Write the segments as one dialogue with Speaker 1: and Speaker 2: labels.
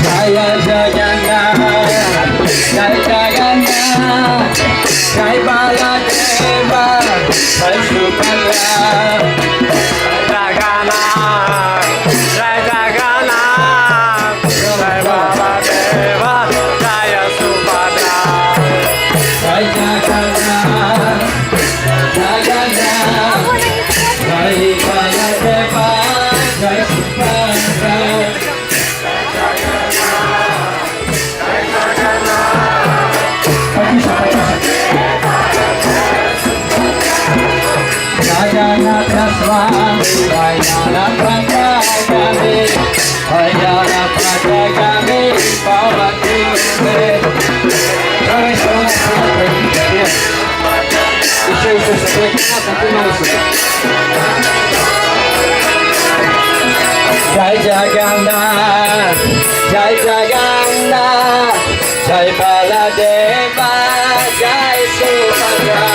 Speaker 1: Jaya Jagannath, Jai Jagannath, Jai Baladeva, Jai Subhadra.
Speaker 2: Jagannath, Jai Jagannath, Jai Baladeva, Jai Subhadra.
Speaker 1: Jai Jagannath, Jagannath, Jai Baladeva, Jai Subhadra.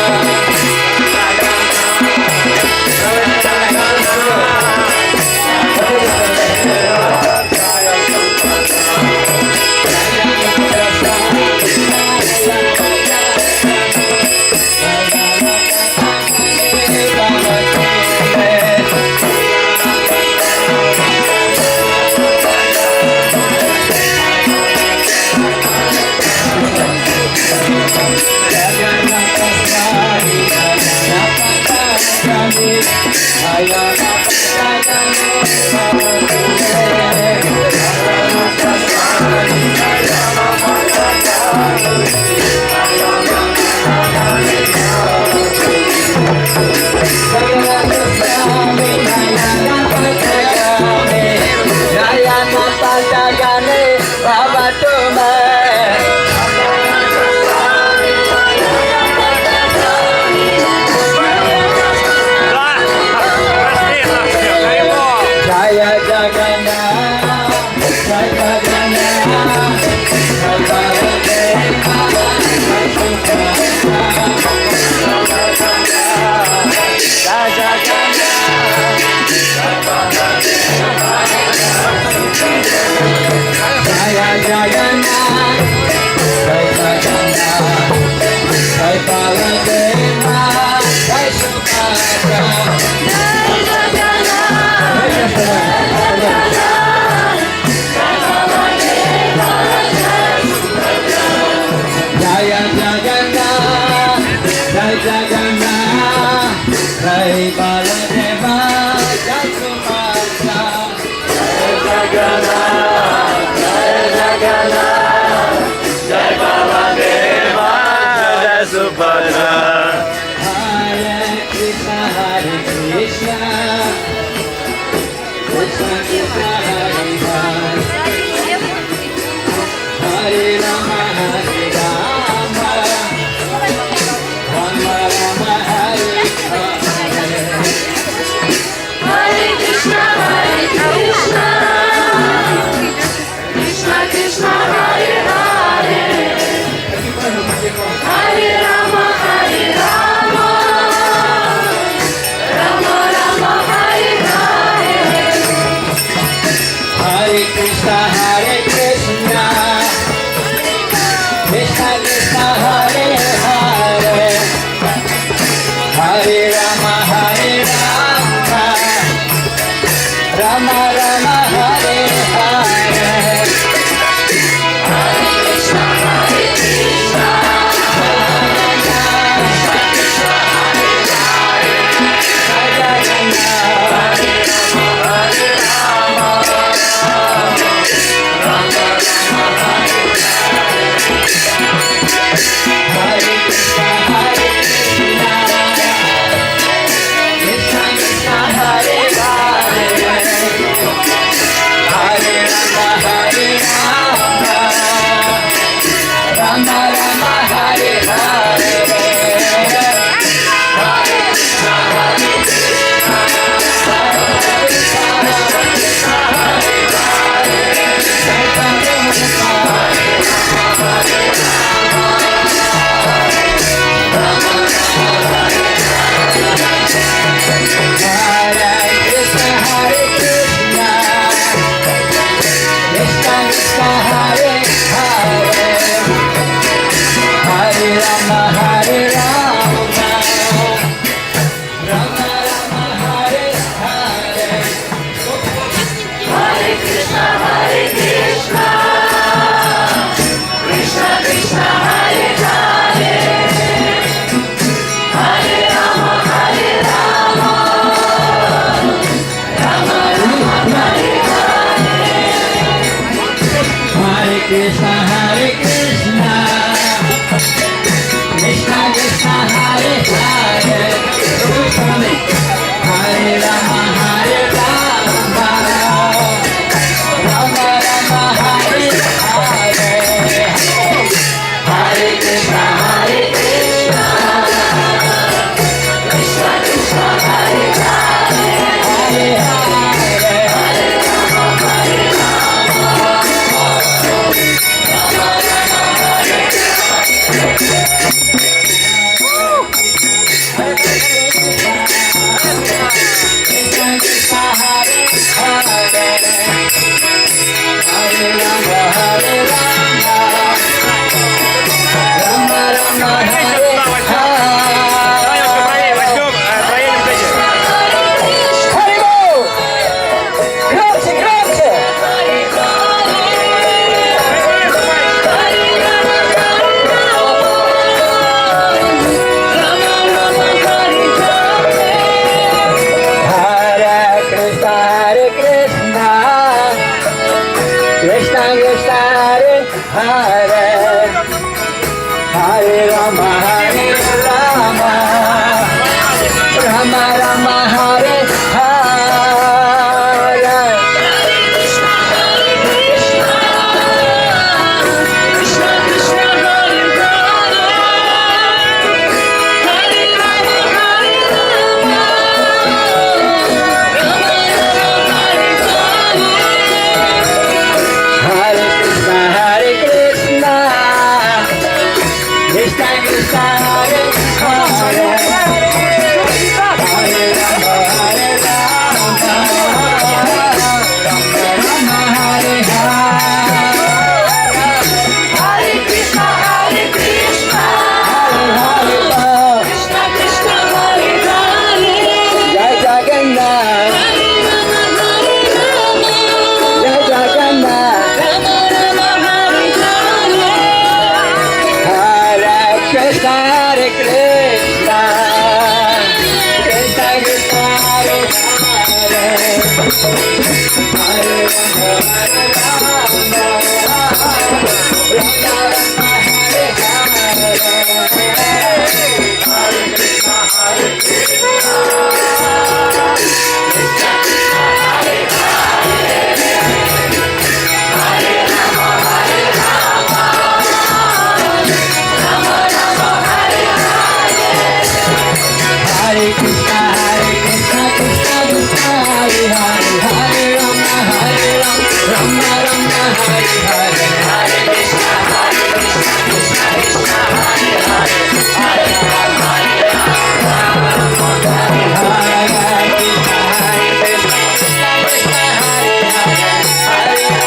Speaker 1: Jagannath Swami, Jayana Pratagami, Jayana Pratagami, Pavati Me. Jai Jagannath, Jai Jagannath, Jai Baladeva, Jai Subhadra. Hare Krishna, Krishna Krishna, Hare Hare, Hare Rama, Rama Rama, Hare Hare, Hare Krishna, Krishna Krishna, Hare Hare, Hare Rama, Rama Rama, Hare Hare, Hare Krishna, Krishna Krishna, Hare Hare, Hare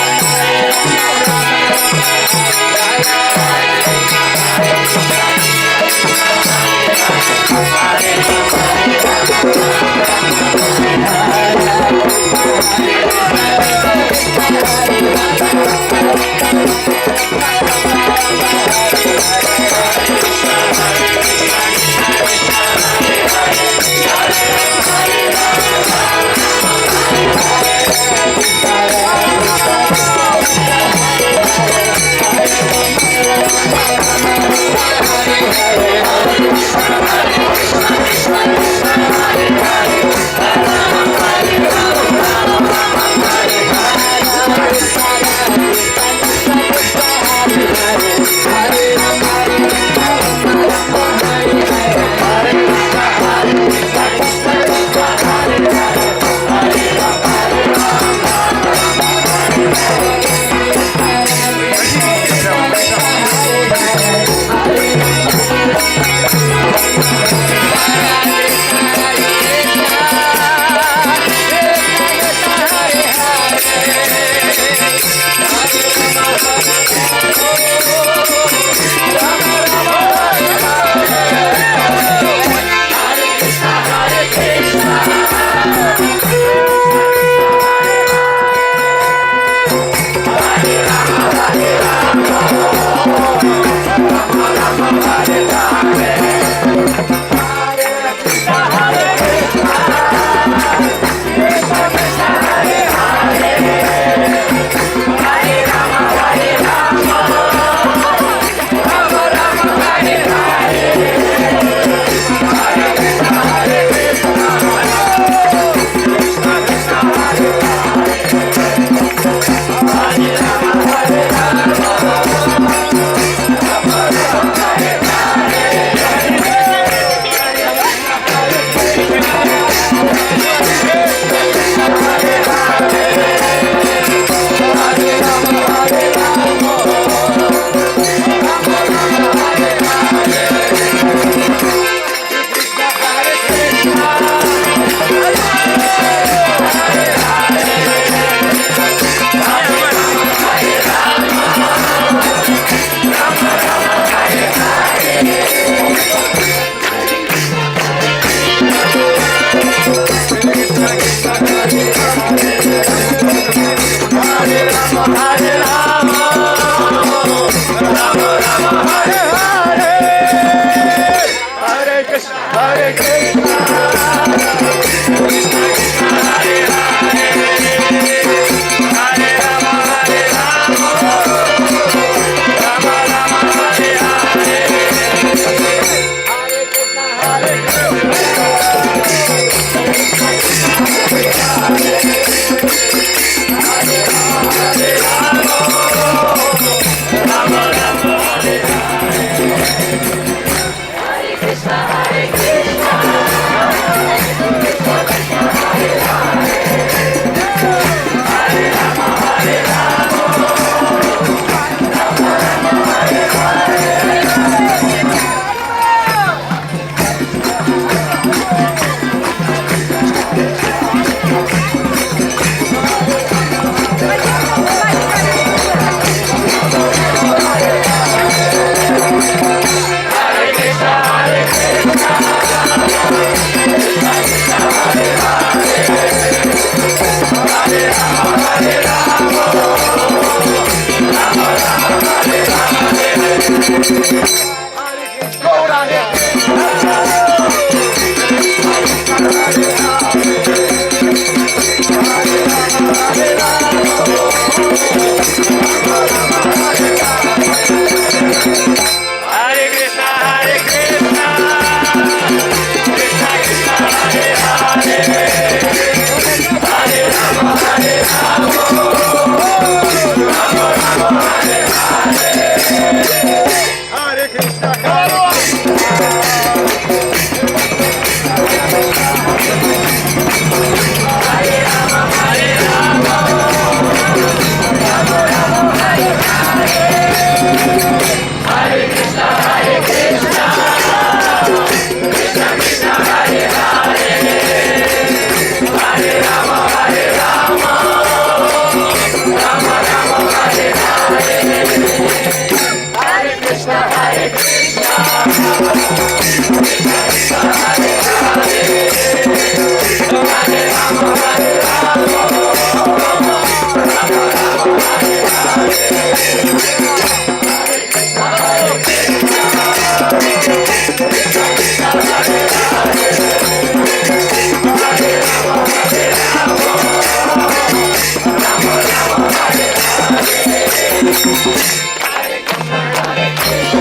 Speaker 2: Hare Krishna, Hare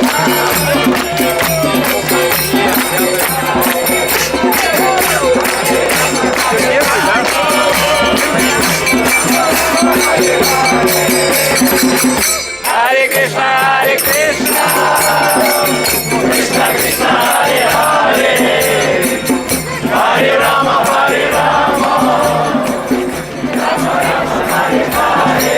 Speaker 2: Krishna, Krishna Krishna, Hare Hare, Hare Rama, Hare Rama, Rama Rama, Hare Hare.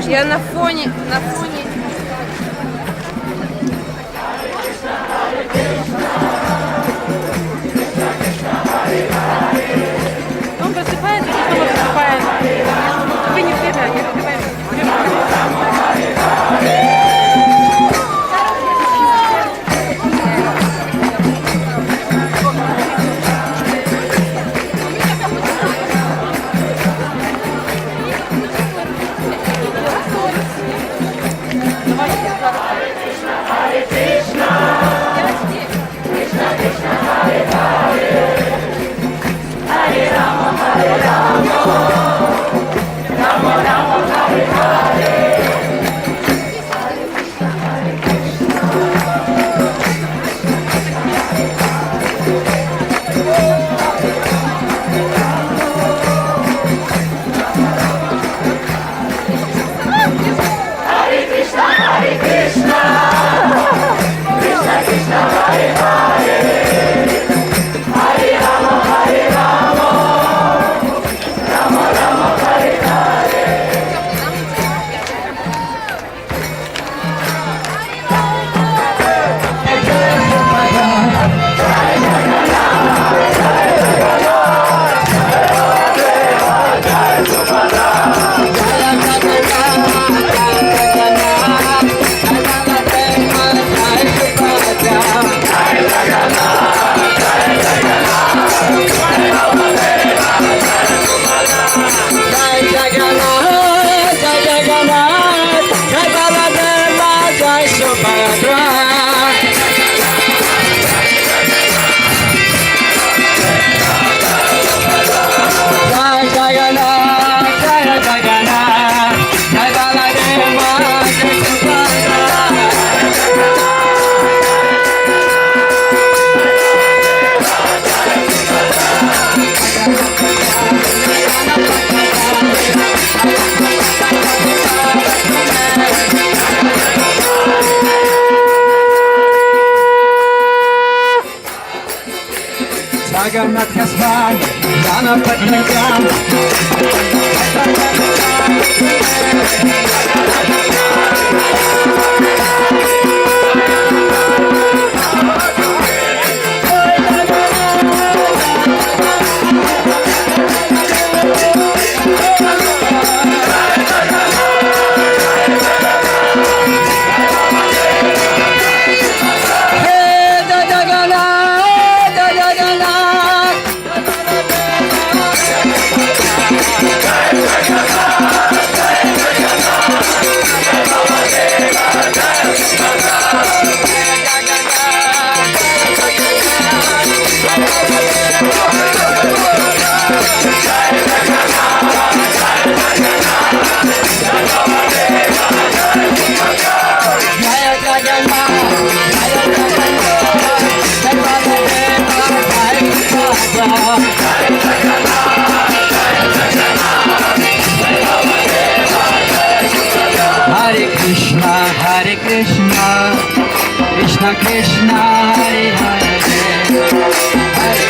Speaker 3: Я на фоне. Он просыпается, потом просыпается. Вы не успеваете, не успеваете.
Speaker 1: Ramnath Kasvan, Ganapatnagam. Hey, da da da da. Jaya Jagannath, Jaya Jagannath, Jai Baba, Jai Baba. Hare Krishna, Krishna Krishna, Hare Hare, Hare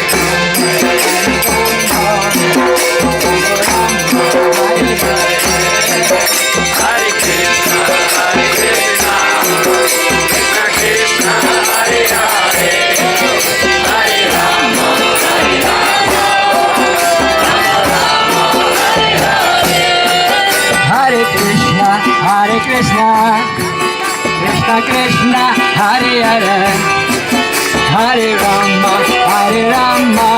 Speaker 2: Hare Krishna, Hare Krishna, Krishna Krishna, Hare Hare, Hare Rama, Hare Rama,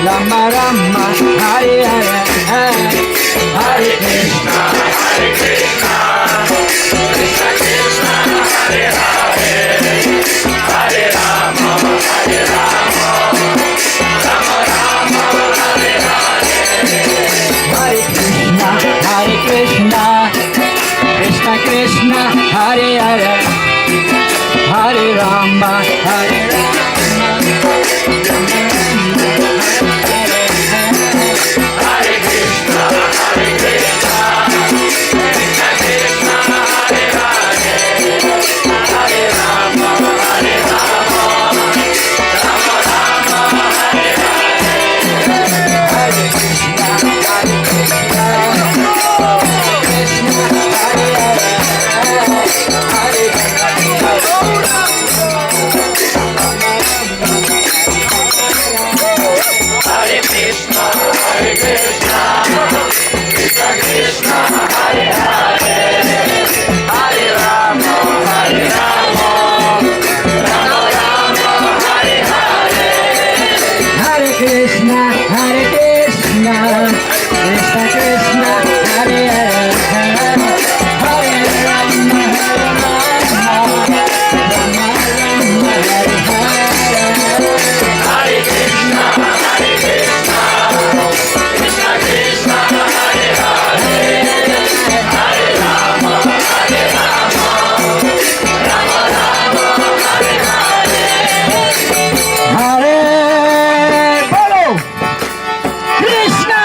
Speaker 2: Rama Rama, Hare Hare.
Speaker 1: Hare Krishna, Krishna Krishna, Hare Hare, Hare Rama, Rama Rama, Hare Hare, Hare Krishna,
Speaker 2: Hare Krishna, Krishna Krishna, Hare Hare, Hare Rama, Hare Rama, Rama Rama, Hare Hare.
Speaker 1: Hare Krishna, Krishna Krishna, Hare Hare, Hare Rama, Hare Rama,
Speaker 2: Hare Krishna, Hare Krishna, Krishna Krishna, Hare Hare, Hare Rama, Hare Rama, Rama Rama, Hare Hare.
Speaker 1: Hare Krishna, Krishna Hare Hare, Hare
Speaker 2: Hare Krishna, Hare Krishna, Krishna Krishna, Hare Hare, Hare Rama, Hare Rama, Rama Rama, Hare Hare.
Speaker 1: Hare Krishna, Krishna Krishna, Hare Hare, Hare Rama, Rama Rama, Hare Hare.
Speaker 2: Hare Krishna, Hare Krishna, Krishna Krishna, Hare Hare, Hare Rama, Hare Rama, Rama Rama, Hare Hare.
Speaker 1: Hare Bolo Krishna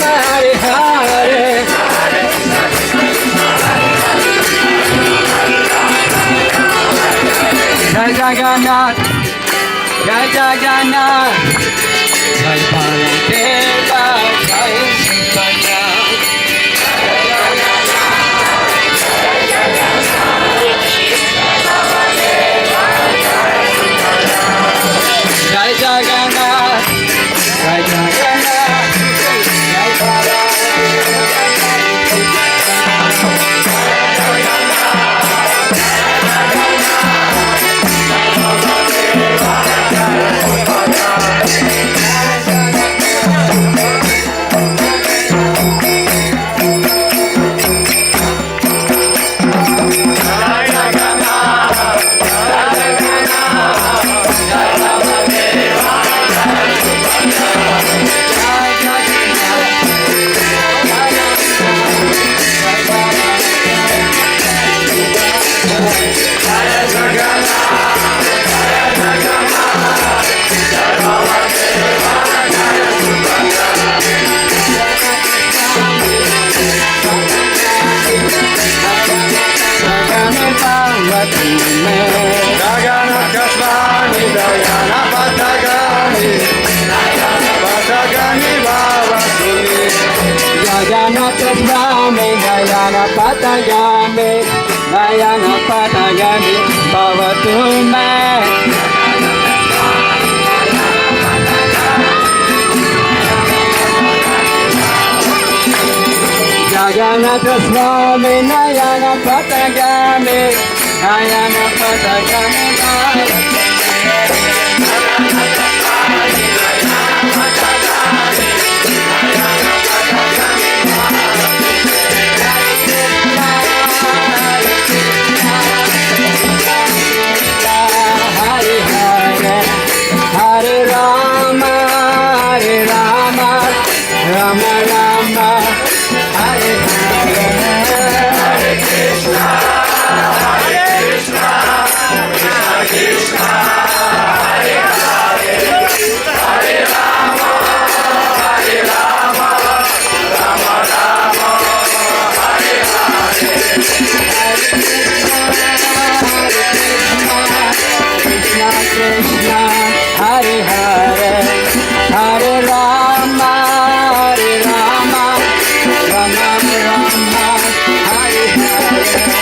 Speaker 1: Hare Hare Jai Jagannath Jai Jagannath Jai Baladeva Jai Subhadra Jai Jagannath Jai Jagannath Jai Dayana Patagami Dayana Patagami Bhavatu me Jagannath Swami Dayana Patagami Dayana Patagami Hare Rama, Hare Rama, Rama Rama, Hare Hare.
Speaker 2: Hare Krishna, Hare Krishna, Krishna Krishna, Hare Hare, Hare Rama, Hare Rama, Rama Rama, Hare Hare.
Speaker 1: Krishna Krishna, Hare Hare, Hare Rama, Hare Rama, Rama Rama, Hare Hare.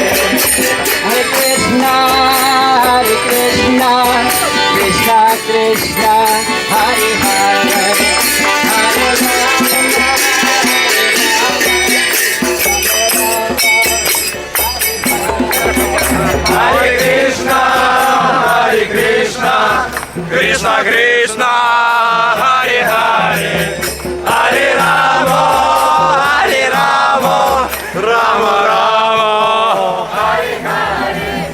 Speaker 1: Hare Krishna, Hare Krishna, Krishna Krishna, Hare Hare, Hare
Speaker 2: Hare Krishna, Hare Krishna, Krishna Krishna, Hare Hare, Hare Rama, Hare Rama, Rama Rama, Hare Hare.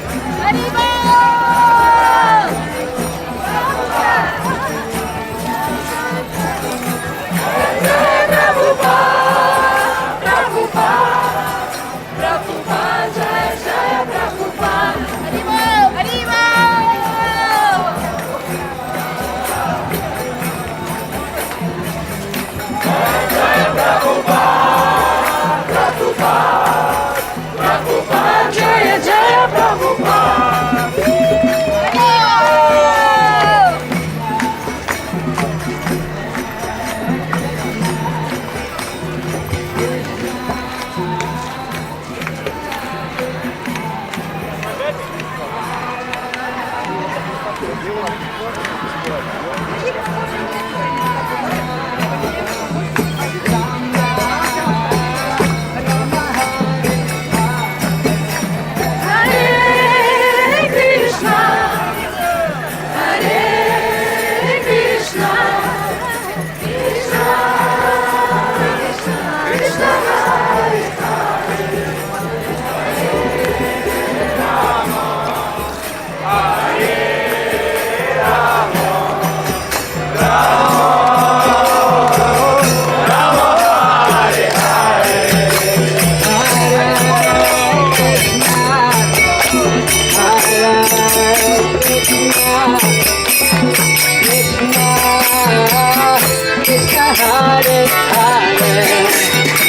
Speaker 1: Hare Hare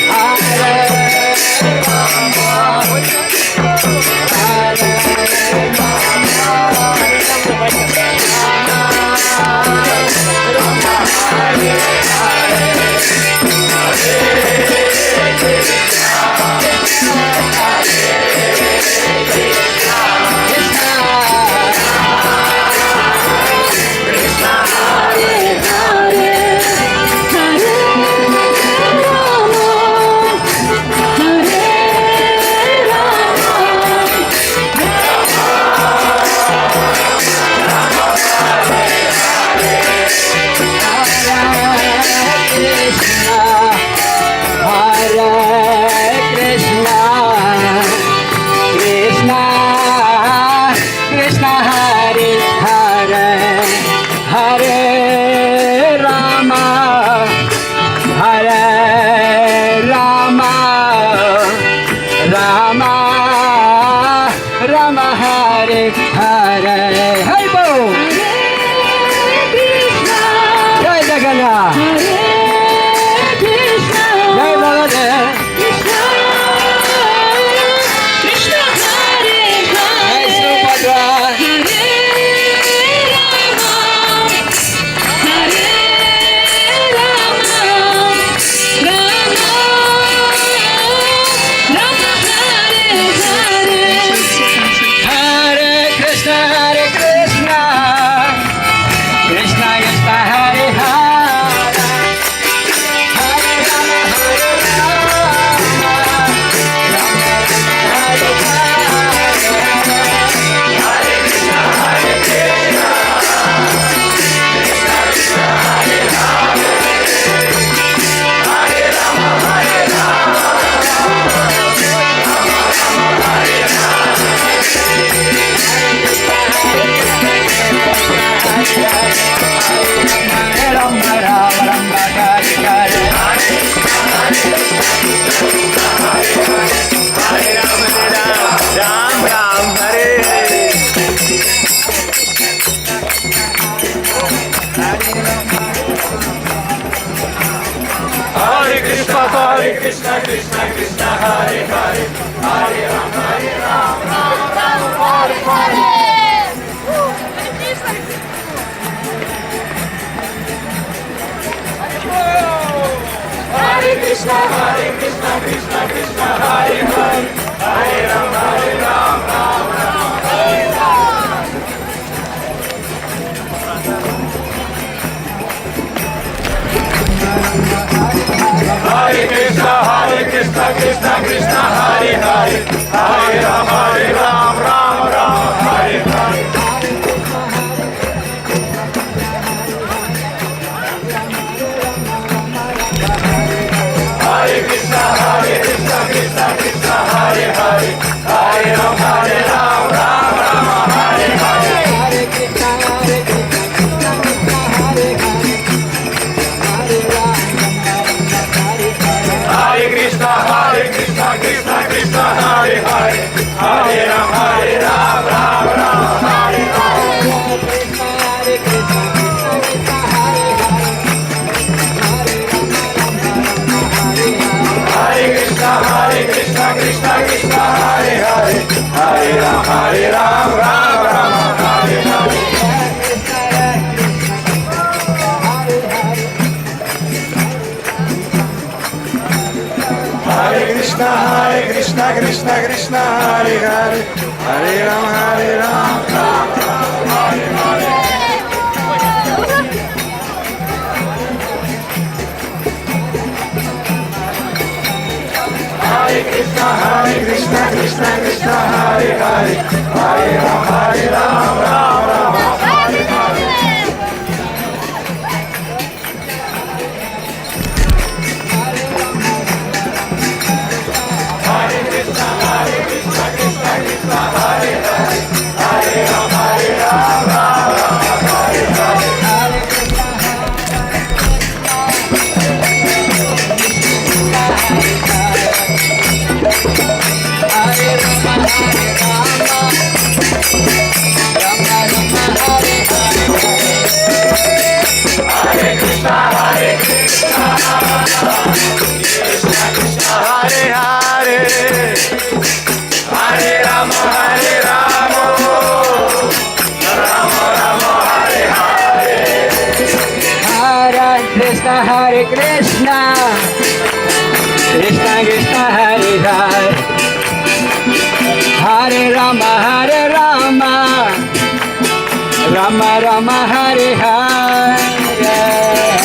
Speaker 1: Hare Rama Hare Hare Hare Bol Jai Jagannath Jai Baladev Jai Subhadra Hare Krishna Hare Krishna Krishna Krishna Hare Hare Hare Rama Hare Rama Rama Hare
Speaker 2: Ram Ram Hare Hare Krishna Krishna Krishna Hare Hare Hare Ram Ram Hare Krishna Krishna Krishna Hare Hare Hare Ram Ram Hare Krishna Krishna Krishna Hare Hare Hare Ram Ram Hare Hare Hare Krishna Krishna Krishna Hare Hare Hare Ram Ram Hare Hare
Speaker 1: Hare Krishna Hare Krishna Krishna Hare Hare Hare Rama
Speaker 2: Hare Krishna Krishna Krishna Hare Hare Hare Ram Ram Hare Hare
Speaker 1: Hare Krishna Krishna Hare Hare
Speaker 2: Hare Krishna Krishna Krishna Hare Hare Hare Ram Hare Hare Hare Krishna Krishna Krishna Hare Hare Hare Ram Hare Hare Hare Krishna Krishna Krishna Hare Hare Hare Ram Hare Hare
Speaker 1: Hare Krishna Hare Krishna Krishna Krishna Hare Hare Hare Rama Rama Rama Hare Hare